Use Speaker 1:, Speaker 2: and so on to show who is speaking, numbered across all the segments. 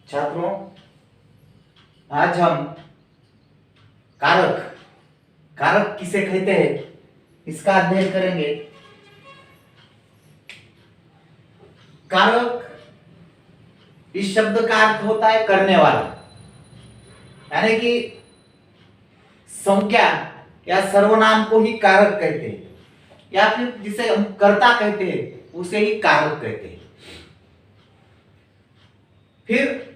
Speaker 1: छात्रों, आज हम कारक कारक किसे कहते हैं इसका अध्ययन करेंगे। कारक इस शब्द का अर्थ होता है करने वाला, यानी कि संज्ञा या सर्वनाम को ही कारक कहते हैं, या फिर जिसे हम कर्ता कहते हैं उसे ही कारक कहते हैं। फिर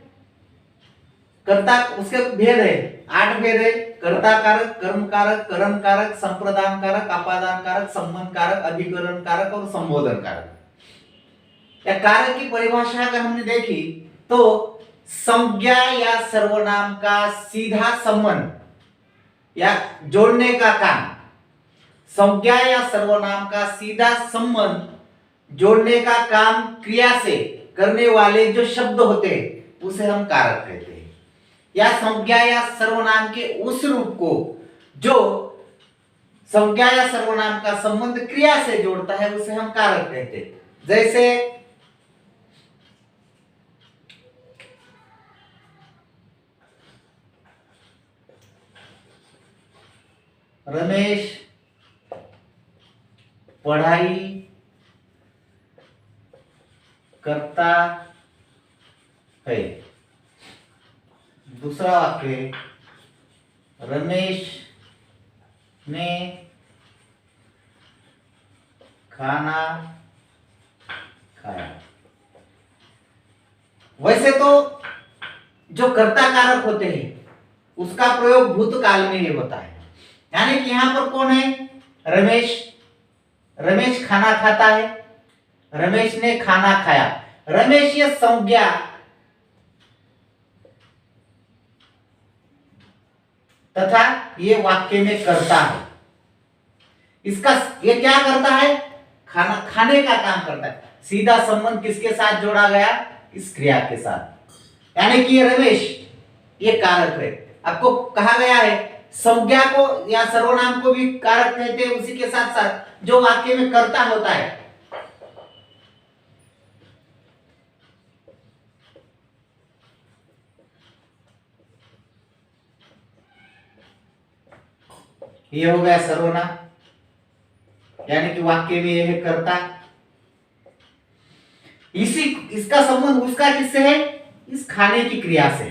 Speaker 1: कर्ता, उसके भेद है, 8 भेद है। कर्ता कारक, कर्म कारक, करण कारक, संप्रदान कारक, अपादान कारक, संबंध कारक, अधिकरण कारक और संबोधन कारक। या कारक की परिभाषा अगर हमने देखी तो संज्ञा या सर्वनाम का सीधा संबंध या जोड़ने का काम, संज्ञा या सर्वनाम का सीधा संबंध जोड़ने का काम क्रिया से करने वाले जो शब्द होते हैं उसे हम कारक कहते हैं। या संज्ञा या सर्वनाम के उस रूप को जो संज्ञा या सर्वनाम का संबंध क्रिया से जोड़ता है उसे हम कारक कहते हैं। जैसे रमेश पढ़ाई करता है। दूसरा वाक्य, रमेश ने खाना खाया। वैसे तो जो कर्ता कारक होते हैं उसका प्रयोग भूतकाल में ही होता है, यानी कि यहां पर कौन है? रमेश। रमेश खाना खाता है, रमेश ने खाना खाया। रमेश ये संज्ञा तथा ये वाक्य में करता है। इसका ये क्या करता है? खाना खाने का काम करता है। सीधा संबंध किसके साथ जोड़ा गया? इस क्रिया के साथ, यानी कि ये रमेश ये कारक है। आपको कहा गया है संज्ञा को या सर्वनाम को भी कारक कहते हैं, उसी के साथ साथ जो वाक्य में कर्ता होता है। ये हो गया सर्वनाम, यानी कि वाक्य में यह है कर्ता। इसी इसका संबंध उसका किससे है? इस खाने की क्रिया से।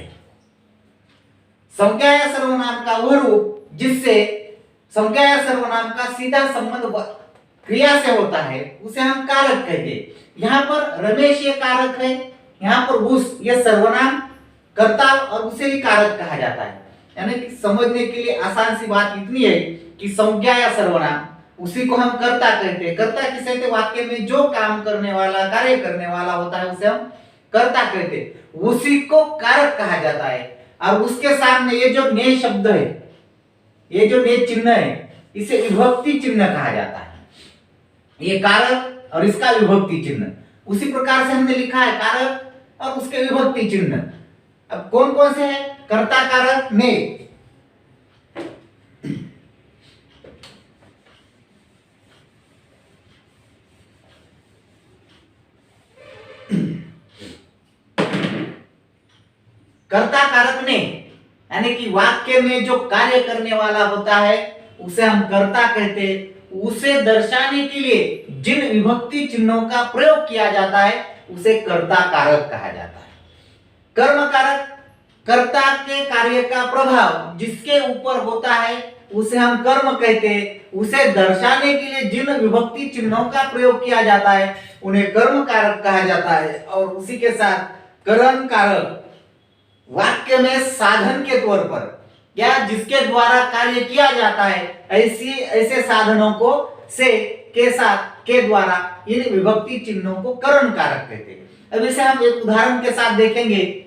Speaker 1: संज्ञा या सर्वनाम का वह रूप जिससे संज्ञा या सर्वनाम का सीधा संबंध क्रिया से होता है उसे हम कारक कहते हैं। यहाँ पर रमेश ये कारक है, यहाँ पर उस ये सर्वनाम कर्ता और उसे ही कारक कहा जाता है। यानी कि समझने के लिए आसान सी बात इतनी है कि संज्ञा या सर्वनाम उसी को हम कर्ता कहते हैं। कर्ता किसे कहते हैं? वाक्य में जो काम करने वाला, कार्य करने वाला होता है उसे हम कर्ता कहते हैं, उसी को कारक कहा जाता है। और उसके सामने ये जो ने शब्द है, ये जो ने चिन्ह है, इसे विभक्ति चिन्ह कहा जाता है। ये कारक और इसका विभक्ति चिन्ह, उसी प्रकार से हमने लिखा है कारक और उसके विभक्ति चिन्ह। अब कौन कौन से है? कर्ता कारक ने। कर्ता कारक ने, यानी कि वाक्य में जो कार्य करने वाला होता है उसे हम कर्ता कहते हैं। उसे दर्शाने के लिए जिन विभक्ति चिन्हों का प्रयोग किया जाता है उसे कर्ता कारक कहा जाता है। कर्म कारक, कर्ता के कार्य का प्रभाव जिसके ऊपर होता है उसे हम कर्म कहते हैं। उसे दर्शाने के लिए जिन विभक्ति चिन्हों का प्रयोग किया जाता है उन्हें कर्म कारक कहा जाता है। और उसी के साथ करण कारक, वाक्य में साधन के तौर पर या जिसके द्वारा कार्य किया जाता है ऐसे साधनों को से के साथ के द्वारा इन विभक्ति चिन्हों को करण कारक कहते हैं। अब इसे हम एक उदाहरण के साथ देखेंगे।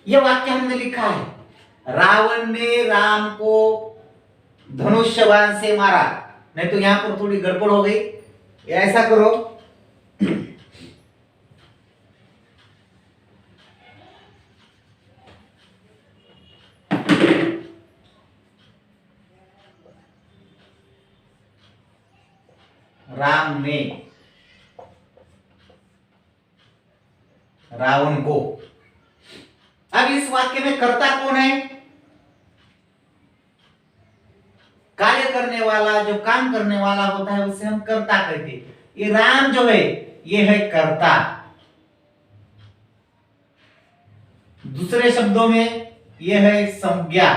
Speaker 1: यह वाक्य हमने लिखा है, रावण ने राम को धनुष्य बाण से मारा। नहीं तो यहां पर थोड़ी गड़बड़ हो गई। ऐसा करो, राम ने रावण को। अब इस वाक्य में कर्ता कौन है? कार्य करने वाला, जो काम करने वाला होता है उसे हम कर्ता कहते हैं। ये राम जो है ये है कर्ता। दूसरे शब्दों में ये है संज्ञा।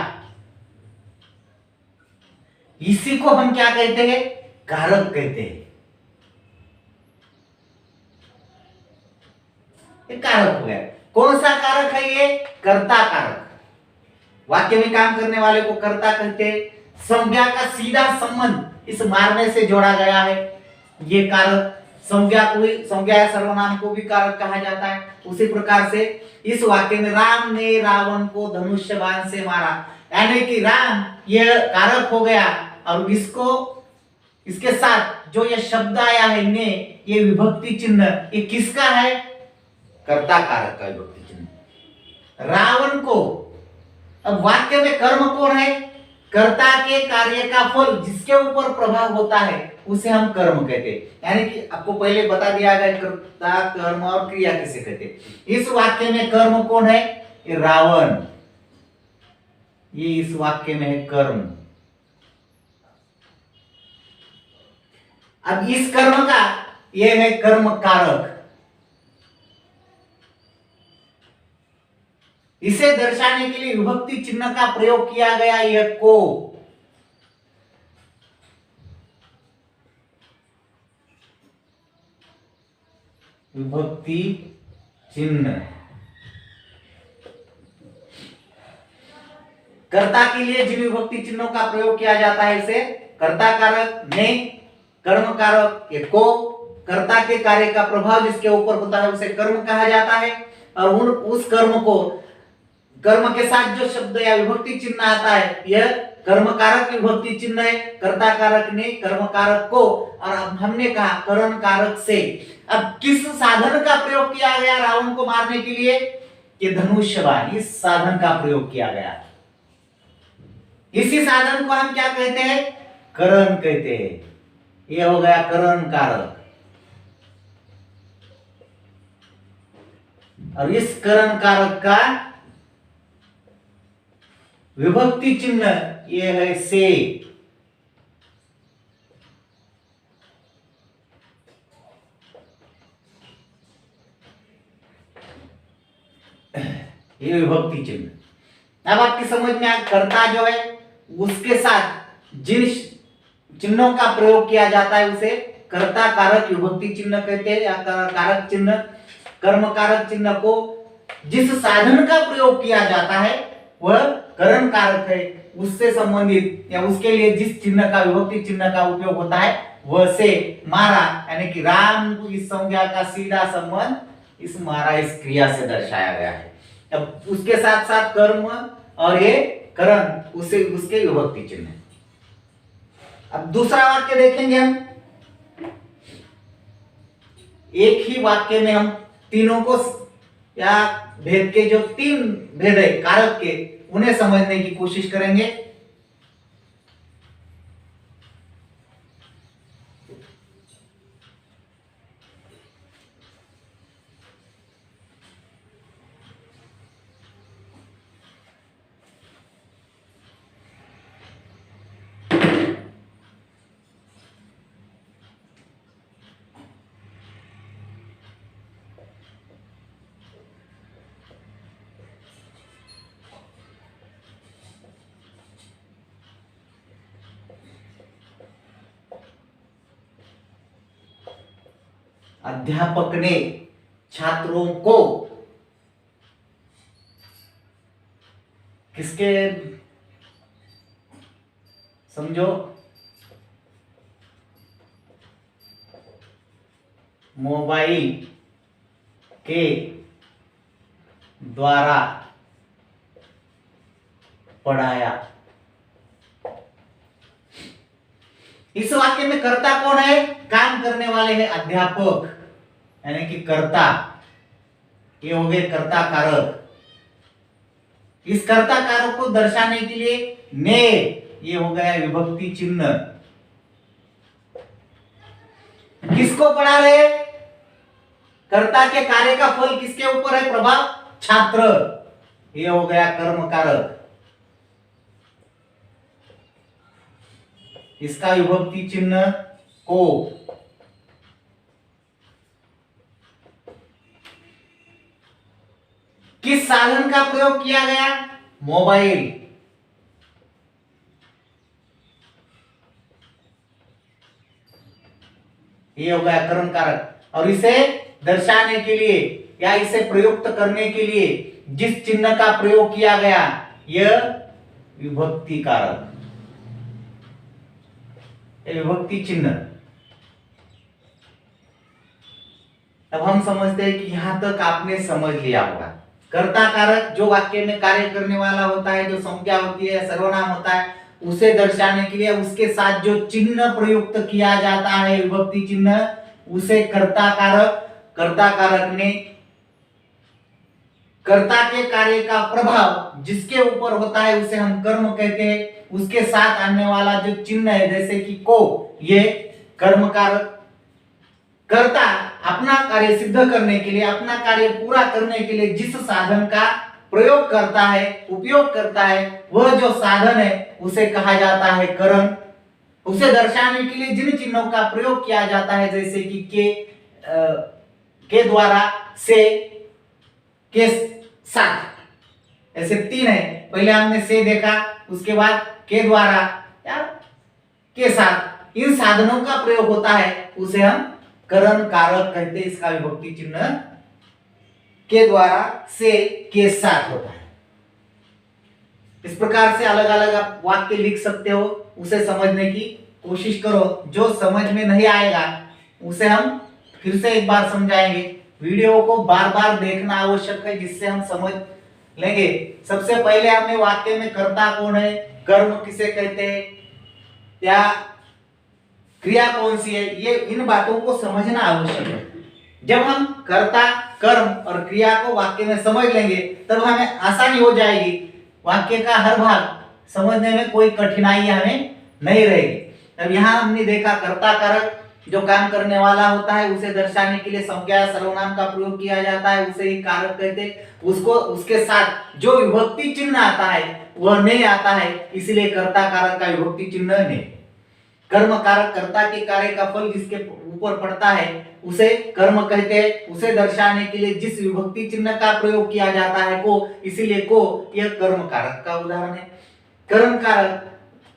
Speaker 1: इसी को हम क्या कहते हैं? कारक कहते हैं। ये कारक हो गया। कौन सा कारक है ये? कर्ता कारक। वाक्य में काम करने वाले को कर्ता कहते हैं। संज्ञा का सीधा संबंध इस मारने से जोड़ा गया है। ये कारक संज्ञा को, संज्ञा या सर्वनाम को भी कारक कहा जाता है। उसी प्रकार से इस वाक्य में राम ने रावण को धनुष्य बाण से मारा, यानी कि राम यह कारक हो गया और इसको, इसके साथ जो यह शब्द आया है ने, ये विभक्ति चिन्ह, ये किसका है? कर्ता कारक का विभक्ति चिन्ह। रावण को। अब वाक्य में कर्म कौन है? कर्ता के कार्य का फल जिसके ऊपर प्रभाव होता है उसे हम कर्म कहते हैं। यानी कि आपको पहले बता दिया गया कर्ता, कर्म और क्रिया किसे कहते हैं। इस वाक्य में कर्म कौन है? ये रावण। ये इस वाक्य में है कर्म। अब इस कर्म का ये है कर्म कारक। इसे दर्शाने के लिए विभक्ति चिन्ह का प्रयोग किया गया। यह को। विभक्ति चिन्ह कर्ता के लिए जिन विभक्ति चिन्हों का प्रयोग किया जाता है इसे कर्ता कारक, ने, कर्म कारक, ये को। कर्ता के कार्य का प्रभाव जिसके ऊपर होता है उसे कर्म कहा जाता है। और उस कर्म को, कर्म के साथ जो शब्द या विभक्ति चिन्ह आता है यह कर्म कारक विभक्ति चिन्ह है। कर्ता कारक ने, कर्म कारक को, और अब हमने कहा करण कारक से। अब किस साधन का प्रयोग किया गया रावण को मारने के लिए? ये धनुष्य बाण, इस साधन का प्रयोग किया गया। इसी साधन को हम क्या कहते हैं? करण कहते हैं। यह हो गया करण कारक। और इस करण कारक का विभक्ति चिन्ह ये है से। ये विभक्ति चिन्ह। अब आपकी समझ में कर्ता जो है उसके साथ जिन चिन्हों का प्रयोग किया जाता है उसे कर्ता कारक विभक्ति चिन्ह कहते हैं, या कारक चिन्ह। कर्म कारक चिन्ह को जिस साधन का प्रयोग किया जाता है वह करण कारक है। उससे संबंधित या उसके लिए जिस चिन्ह का, विभक्ति चिन्ह का उपयोग होता है वह से। मारा यानी कि राम को इस संज्ञा का सीधा संबंध इस मारा, इस क्रिया से दर्शाया गया है। अब उसके साथ साथ कर्म और ये करण उसे, उसके विभक्ति चिन्ह। अब दूसरा वाक्य देखेंगे हम। एक ही वाक्य में हम तीनों को, या भेद के जो तीन भेद है कारक के, उन्हें समझने की कोशिश करेंगे। अध्यापक ने छात्रों को किसके, समझो, मोबाइल के द्वारा पढ़ाया। इस वाक्य में कर्ता कौन है? काम करने वाले हैं अध्यापक, यानी कि कर्ता। ये हो गए कर्ता कारक। इस कर्ता कारक को दर्शाने के लिए ने, ये हो गया विभक्ति चिन्ह। किसको पढ़ा रहे? कर्ता के कार्य का फल किसके ऊपर है प्रभाव? छात्र। ये हो गया कर्म कारक। इसका विभक्ति चिन्ह को। किस साधन का प्रयोग किया गया? मोबाइल। ये हो गया कर्म कारक। और इसे दर्शाने के लिए या इसे प्रयुक्त करने के लिए जिस चिन्ह का प्रयोग किया गया, यह विभक्ति कारक, विभक्ति चिन्ह। अब हम समझते हैं कि यहां तक आपने समझ लिया होगा। कर्ता कारक जो वाक्य में कार्य करने वाला होता है, जो संज्ञा होती है, सर्वनाम होता है, उसे दर्शाने के लिए उसके साथ जो चिन्ह प्रयुक्त किया जाता है, विभक्ति चिन्ह, उसे कर्ता कारक। कर्ता कारक ने कर्ता के कार्य का प्रभाव जिसके ऊपर होता है उसे हम कर्म कहते हैं। उसके साथ आने वाला जो चिन्ह है जैसे कि को, ये कर्म कारक। कर्ता अपना कार्य सिद्ध करने के लिए, अपना कार्य पूरा करने के लिए जिस साधन का प्रयोग करता है, उपयोग करता है, वह जो साधन है उसे कहा जाता है करण। उसे दर्शाने के लिए जिन चिन्हों का प्रयोग किया जाता है जैसे कि के द्वारा, से, के साथ, ऐसे तीन है। पहले हमने से देखा, उसके बाद के द्वारा या के साथ, इन साधनों का प्रयोग होता है, उसे हम करण कारक कहते हैं। इसका विभक्ति चिन्ह के द्वारा, से, के साथ होता है। इस प्रकार से अलग अलग आप वाक्य लिख सकते हो, उसे समझने की कोशिश करो। जो समझ में नहीं आएगा उसे हम फिर से एक बार समझाएंगे। वीडियो को बार बार देखना आवश्यक है जिससे हम समझ लेंगे। सबसे पहले हमें वाक्य में कर्ता कौन है, कर्म किसे कहते हैं, या क्रिया कौन सी है, ये इन बातों को समझना आवश्यक है। जब हम कर्ता, कर्म और क्रिया को वाक्य में समझ लेंगे तब हमें आसानी हो जाएगी। वाक्य का हर भाग समझने में कोई कठिनाई हमें नहीं रहेगी। अब यहाँ हमने देखा कर्ता कारक जो काम करने वाला होता है उसे दर्शाने के लिए संज्ञा सर्वनाम का प्रयोग किया जाता है, उसे ही कारक कहते हैं। उसको उसके साथ जो विभक्ति चिन्ह आता है वह ने आता है, इसलिए कर्ता कारक का विभक्ति चिन्ह ने। कर्म कारक कर्ता के कार्य का फल जिसके ऊपर पड़ता है उसे कर्म कहते हैं। उसे दर्शाने के लिए जिस विभक्ति चिन्ह का प्रयोग किया जाता है को, इसीलिए को, यह कर्म कारक का उदाहरण है। कर्म कारक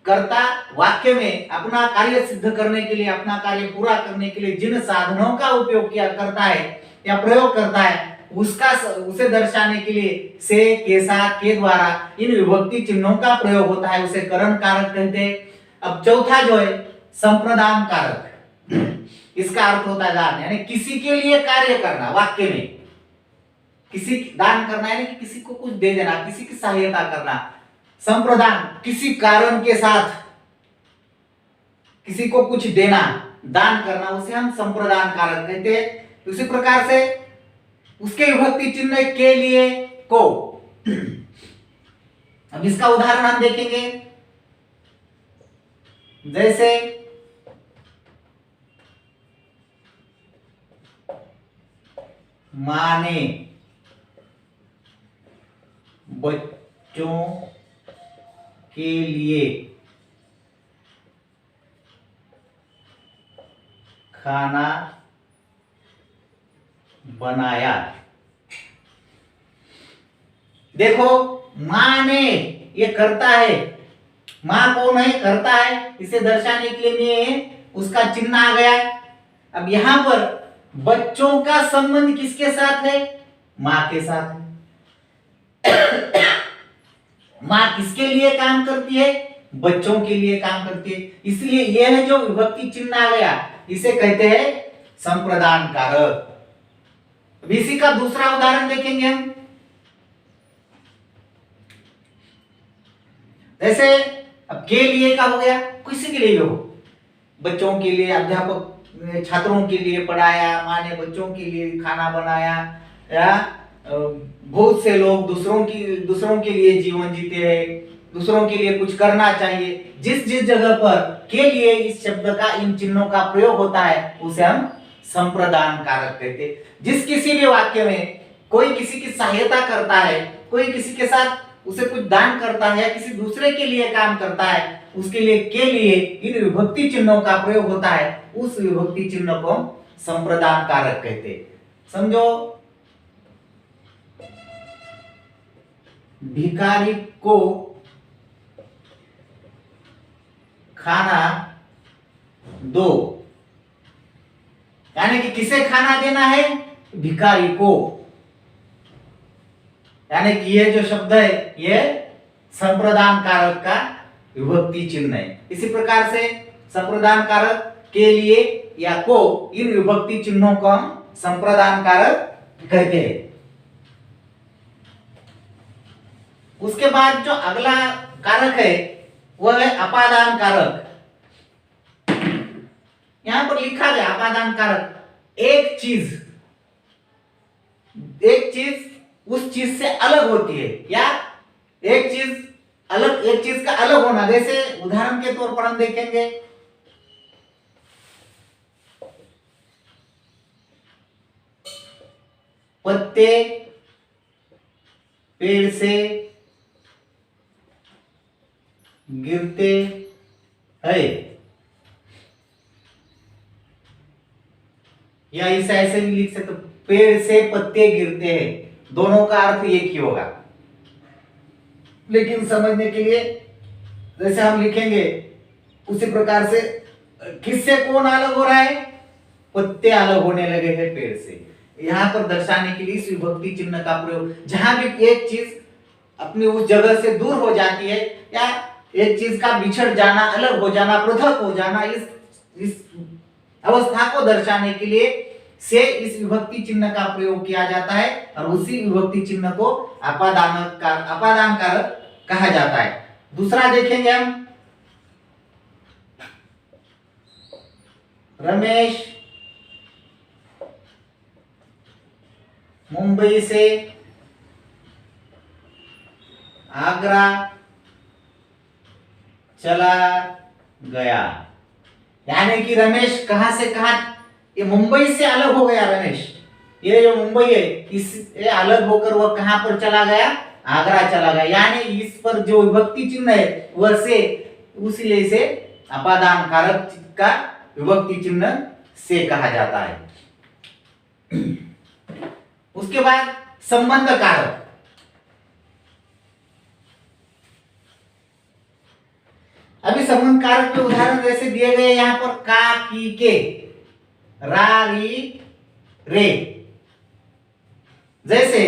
Speaker 1: कर्ता वाक्य में अपना कार्य सिद्ध करने के लिए, अपना कार्य पूरा करने के लिए जिन साधनों का उपयोग किया करता है या प्रयोग करता है, उसे दर्शाने के लिए से, के साथ, के द्वारा इन विभक्ति चिन्हों का प्रयोग होता है, उसे करण कारक कहते हैं। अब चौथा जो है संप्रदान कारक, इसका अर्थ होता है दान, यानी किसी के लिए कार्य करना। वाक्य में किसी दान करना यानी कि किसी को कुछ दे देना, किसी की सहायता करना। संप्रदान किसी कारण के साथ किसी को कुछ देना, दान करना, उसे हम संप्रदान कारक कहते हैं। उसी प्रकार से उसके विभक्ति चिन्ह के लिए को। अब इसका उदाहरण हम देखेंगे, जैसे मां ने बच्चों के लिए खाना बनाया। देखो मां ने, ये करता है, मां कौन है, करता है, इसे दर्शाने के लिए उसका चिन्ह आ गया है। अब यहां पर बच्चों का संबंध किसके साथ है, मां के साथ है। मां किसके लिए काम करती है, बच्चों के लिए काम करती है, इसलिए यह जो विभक्ति चिन्ह आ गया इसे कहते हैं संप्रदान कारक। अब इसी का दूसरा उदाहरण देखेंगे हम। जैसे अब के लिए का हो गया, किसी के लिए भी हो, बच्चों के लिए, अध्यापक ने छात्रों के लिए पढ़ाया, माँ ने बच्चों के लिए खाना बनाया, या बहुत से लोग दूसरों के लिए जीवन जीते हैं, दूसरों के लिए कुछ करना चाहिए। जिस जिस जगह पर के लिए इस शब्द का, इन चिन्हों का प्रयोग होता है, उसे हम संप्रदान कारक कहते हैं। जिस किसी भी वाक्य में कोई किसी की सहायता करता है, कोई किसी के साथ उसे कुछ दान करता है या किसी दूसरे के लिए काम करता है, उसके लिए के लिए इन विभक्ति चिन्हों का प्रयोग होता है, उस विभक्ति चिन्ह को हम संप्रदान कारक कहते हैं। समझो, भिखारी को खाना दो, यानी कि किसे खाना देना है? भिखारी को। यानी कि ये जो शब्द है ये संप्रदान कारक का विभक्ति चिन्ह है। इसी प्रकार से संप्रदान कारक के लिए या को, इन विभक्ति चिन्हों को हम संप्रदान कारक कहते हैं। उसके बाद जो अगला कारक है वह है अपादान कारक। यहां पर लिखा गया अपादान कारक, एक चीज उस चीज से अलग होती है, या एक चीज का अलग होना। जैसे उदाहरण के तौर पर हम देखेंगे, पत्ते पेड़ से गिरते हैं, या इसे ऐसे भी लिख सकते, पेड़ से पत्ते गिरते हैं। दोनों का अर्थ एक ही होगा, लेकिन समझने के लिए जैसे हम लिखेंगे उसी प्रकार से किससे कौन अलग हो रहा है? पत्ते अलग होने लगे हैं पेड़ से। यहां पर दर्शाने के लिए इस विभक्ति चिन्ह का प्रयोग, जहां भी एक चीज अपनी उस जगह से दूर हो जाती है, या एक चीज का बिछड़ जाना, अलग हो जाना, पृथक हो जाना, इस अवस्था को दर्शाने के लिए से इस विभक्ति चिन्ह का प्रयोग किया जाता है, और उसी विभक्ति चिन्ह को अपादान कारक कहा जाता है। दूसरा देखेंगे हम, रमेश मुंबई से आगरा चला गया। यानी कि रमेश कहां से कहां, ये मुंबई से अलग हो गया रमेश। ये जो मुंबई है इससे अलग होकर वह कहां पर चला गया? आगरा चला गया। यानी इस पर जो विभक्ति चिन्ह है वह से, उसीलिए इसे अपादान कारक का विभक्ति चिन्ह से कहा जाता है। उसके बाद संबंध कारक। अभी संबंध कारक के उदाहरण जैसे दिए गए यहाँ पर, का, की, के, रा, री, रे। जैसे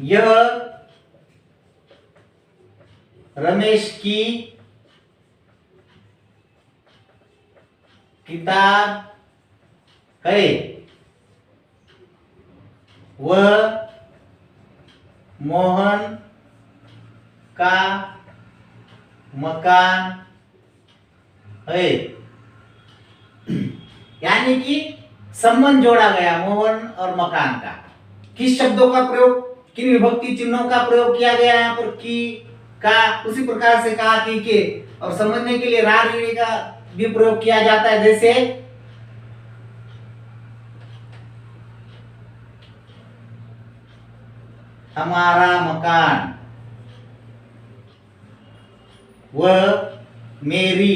Speaker 1: यह रमेश की किताब है, वह मोहन का मकान है। यानी कि संबंध जोड़ा गया मोहन और मकान का। किस शब्दों का प्रयोग, किन विभक्ति चिन्हों का प्रयोग किया गया यहाँ पर? की, का, उसी प्रकार से का, की, के, और समझने के लिए रा, री का भी प्रयोग किया जाता है। जैसे हमारा मकान, वह मेरी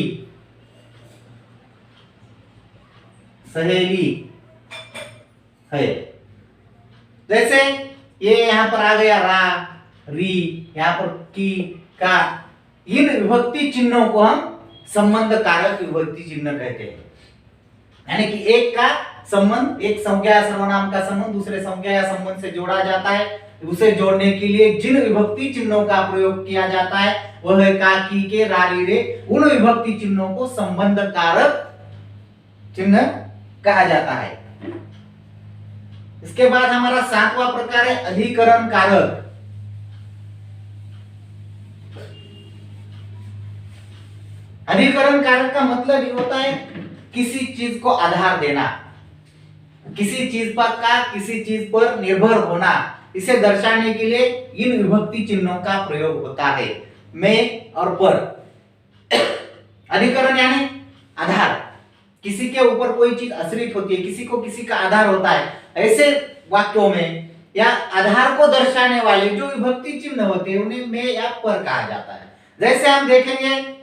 Speaker 1: सहेली है। जैसे ये यहां पर आ गया रा, री, यहां पर की, का। इन विभक्ति चिन्हों को हम संबंध कारक विभक्ति चिन्ह कहते हैं। यानी कि एक का संबंध, एक संज्ञा या सर्वनाम का संबंध दूसरे संज्ञा या संबंध से जोड़ा जाता है। उसे जोड़ने के लिए जिन विभक्ति चिन्हों का प्रयोग किया जाता है वह है का, की, के, रा, री, रे। उन विभक्ति चिन्हों को संबंध कारक चिन्ह कहा जाता है। इसके बाद हमारा सातवां प्रकार है अधिकरण कारक। अधिकरण कारक का मतलब ये होता है किसी चीज को आधार देना, किसी चीज पर निर्भर होना, इसे दर्शाने के लिए इन विभक्ति चिन्हों का प्रयोग होता है, में और पर। अधिकरण यानी आधार, किसी के ऊपर कोई चीज आश्रित होती है, किसी को किसी का आधार होता है, ऐसे वाक्यों में या आधार को दर्शाने वाले जो विभक्ति चिन्ह होते हैं उन्हें में या पर कहा जाता है। जैसे हम देखेंगे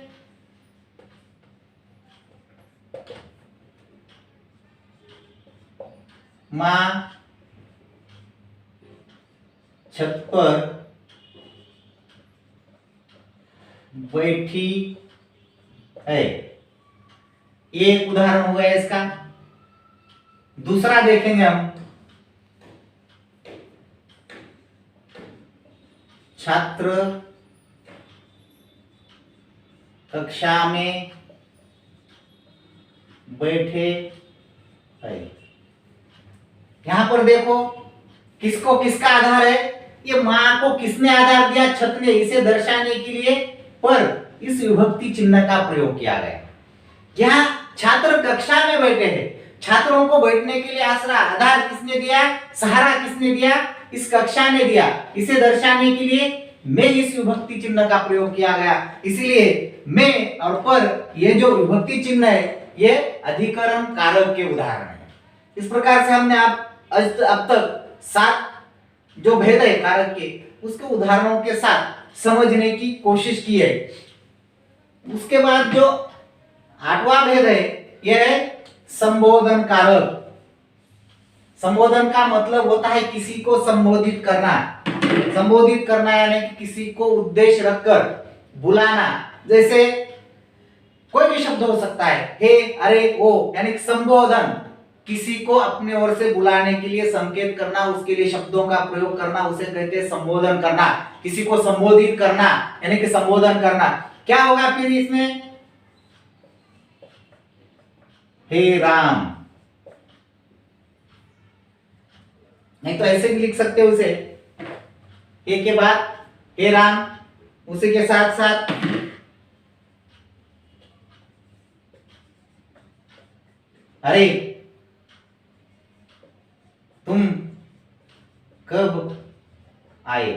Speaker 1: मां छत पर बैठी है, ये एक उदाहरण हो गया इसका। दूसरा देखेंगे हम छात्र कक्षा में बैठे है। यहां पर देखो किसको किसका आधार है, ये मां को किसने आधार दिया, छत ने, इसे दर्शाने के लिए पर इस विभक्ति चिन्ह का प्रयोग किया गया। यहाँ छात्र कक्षा में बैठे हैं, छात्रों को बैठने के लिए आसरा आधार किसने दिया, सहारा किसने दिया, इस कक्षा ने दिया, इसे दर्शाने के लिए में इस विभक्ति चिन्ह का प्रयोग किया गया। इसलिए में और पर ये जो विभक्ति चिन्ह है ये अधिकरण कारक के उदाहरण है। इस प्रकार से हमने अब तक 7 जो भेद है कारक के उसके उदाहरणों के साथ समझने की कोशिश की है। उसके बाद जो 8वां भेद है यह है संबोधन कारक। संबोधन का मतलब होता है किसी को संबोधित करना, संबोधित करना यानी कि किसी को उद्देश्य रखकर बुलाना। जैसे कोई भी शब्द हो सकता है, हे, अरे, ओ, यानी कि संबोधन, किसी को अपने ओर से बुलाने के लिए संकेत करना, उसके लिए शब्दों का प्रयोग करना, उसे कहते हैं संबोधन करना। किसी को संबोधित करना यानी कि संबोधन करना। क्या होगा फिर इसमें, हे राम, नहीं तो ऐसे भी लिख सकते हो उसे, हे के बाद हे राम, उसी के साथ साथ अरे तुम कब आए।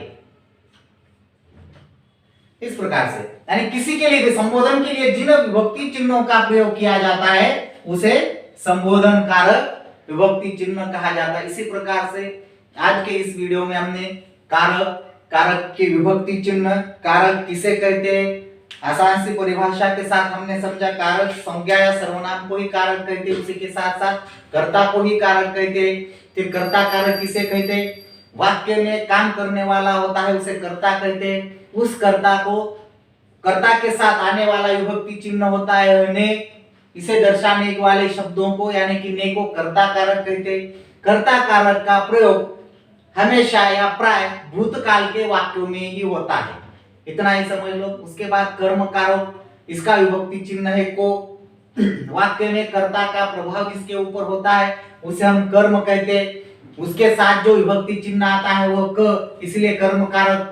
Speaker 1: इस प्रकार से यानी किसी के लिए भी संबोधन के लिए जिन विभक्ति चिन्हों का प्रयोग किया जाता है उसे संबोधन कारक विभक्ति चिन्ह कहा जाता है। इसी प्रकार से आज के इस वीडियो में हमने कारक, कारक के विभक्ति चिन्ह, कारक किसे कहते हैं, आसान सी परिभाषा के साथ हमने समझा। कारक संज्ञा या सर्वनाम को ही कारक कहते हैं, उसी के साथ साथ कर्ता को ही कारक कहते हैं। फिर कर्ता कारक किसे कहते हैं, वाक्य में काम करने वाला होता है उसे कर्ता कहते हैं। उस कर्ता को, कर्ता के साथ आने वाला विभक्ति चिन्ह होता है ने, इसे दर्शाने वाले शब्दों को यानी कि ने को कर्ता कारक कहते हैं। कर्ता कारक का प्रयोग हमेशा या प्राय भूतकाल के वाक्यों में ही होता है, इतना ही समझ लो। उसके बाद कर्म कारक, इसका विभक्ति चिन्ह है को, वाक्य में कर्ता का प्रभाव जिसके ऊपर होता है उसे हम कर्म कहते हैं। उसके साथ जो विभक्ति चिन्ह आता है वो क, इसलिए कर्म कारक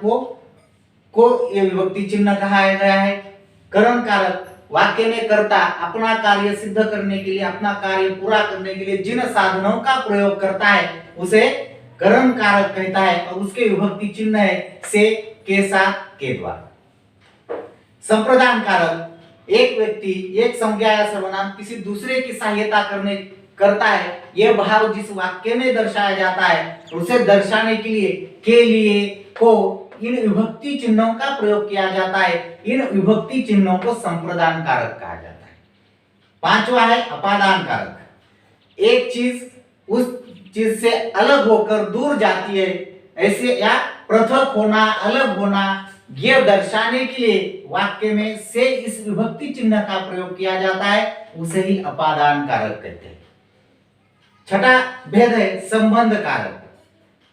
Speaker 1: को ये विभक्ति चिन्ह कहा गया है। कर्म कारक, वाक्य में कर्ता अपना कार्य सिद्ध करने के लिए, अपना कार्य पूरा करने के लिए जिन साधनों का प्रयोग करता है उसे कर्म कारक कहता है और उसके विभक्ति चिन्ह है से, के साथ, के द्वारा। संप्रदान कारक, एक व्यक्ति एक संज्ञा या सर्वनाम किसी दूसरे की सहायता करता है, यह भाव जिस वाक्य में दर्शाया जाता है उसे दर्शाने के लिए, के लिए, को, इन विभक्ति चिन्हों का प्रयोग किया जाता है। इन विभक्ति चिन्हों को संप्रदान कारक कहा जाता है। 5वां है अपादान कारक। एक चीज उस चीज से अलग होकर दूर जाती है, ऐसे या पृथक होना, अलग होना, यह दर्शाने के लिए वाक्य में से इस विभक्ति चिन्ह का प्रयोग किया जाता है, उसे ही अपादान कारक कहते हैं। 6वां भेद है संबंध कारक।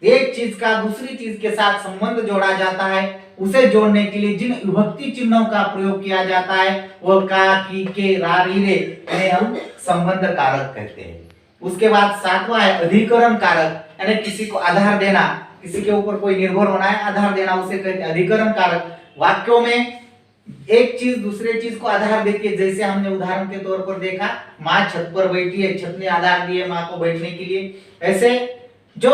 Speaker 1: एक चीज का दूसरी चीज के साथ संबंध जोड़ा जाता है, उसे जोड़ने के लिए जिन विभक्ति चिन्हों का प्रयोग किया जाता है वह का, की, के, रा, री, रे, इन्हें हम संबंध कारक कहते हैं। उसके बाद 7वां है अधिकरण कारक। यानी किसी को आधार देना, किसी के ऊपर कोई निर्भर होना है, आधार देना, उसे कहते हैं अधिकरण कारक। वाक्यों में एक चीज दूसरे चीज को आधार देती है, जैसे हमने उदाहरण के तौर पर देखा, माँ छत पर बैठी है, छत ने आधार दिए माँ को बैठने के लिए। ऐसे जो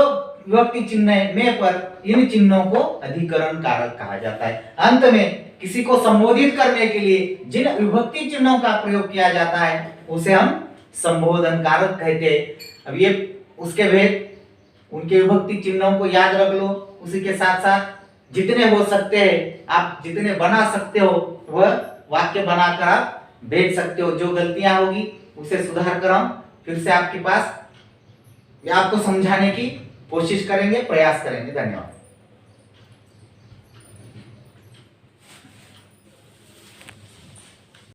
Speaker 1: विभक्ति चिन्ह है में पर, इन चिन्हों को अधिकरण कारक कहा जाता है। अंत में किसी को संबोधित करने के लिए जिन विभक्ति चिन्हों का प्रयोग किया जाता है उसे हम संबोधन कारक कहते हैं। अब ये उसके भेद, उनके विभक्ति चिन्हों को याद रख लो। उसी के साथ साथ जितने हो सकते हैं, आप जितने बना सकते हो वह वाक्य बनाकर आप भेज सकते हो। जो गलतियां होगी उसे सुधार कर हम फिर से आपके पास आपको समझाने की कोशिश करेंगे, प्रयास करेंगे। धन्यवाद।